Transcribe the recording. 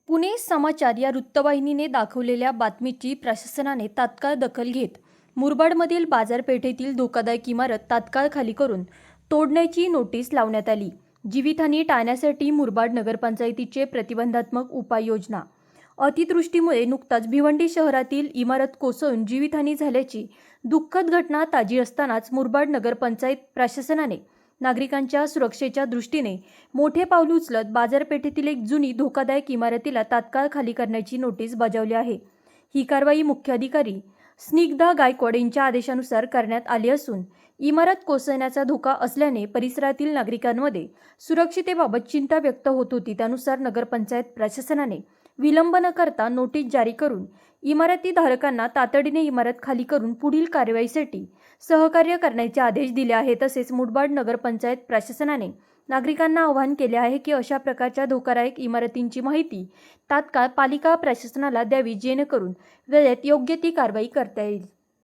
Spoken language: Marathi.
पुणे समाचार या वृत्तवाहिनीने दाखवलेल्या बातमीची प्रशासनाने तात्काळ दखल घेत मुरबाडमधील बाजारपेठेतील धोकादायक इमारत तात्काळ खाली करून तोडण्याची नोटीस लावण्यात आली। जीवितहानी टाळण्यासाठी मुरबाड नगरपंचायतीचे प्रतिबंधात्मक उपाययोजना। अतिवृष्टीमुळे नुकताच भिवंडी शहरातील इमारत कोसळून जीवितहानी झाल्याची दुःखद घटना ताजी असतानाच मुरबाड नगरपंचायत प्रशासनाने नागरिकांच्या सुरक्षेच्या दृष्टीने मोठे पाऊल उचलत बाजारपेठेतील एक जुनी धोकादायक इमारतीला तात्काळ खाली करण्याची नोटीस बजावली आहे। ही कारवाई मुख्याधिकारी स्निग्धा गायकवाड यांच्या आदेशानुसार करण्यात आली असून इमारत कोसळण्याचा धोका असल्याने परिसरातील नागरिकांमध्ये सुरक्षिततेबाबत चिंता व्यक्त होत होती। त्यानुसार नगरपंचायत प्रशासनाने विलंब न करता नोटीस जारी करून इमारती धारकांना तातडीने इमारत खाली करून पुढील कारवाईसाठी सहकार्य करण्याचे आदेश दिले आहेत। तसेच मुरबाड नगरपंचायत प्रशासनाने नागरिकांना आवाहन केले आहे की अशा प्रकारच्या धोकादायक इमारतींची माहिती तात्काळ पालिका प्रशासनाला द्यावी, जेणेकरून वेळेत योग्य ती कारवाई करता येईल।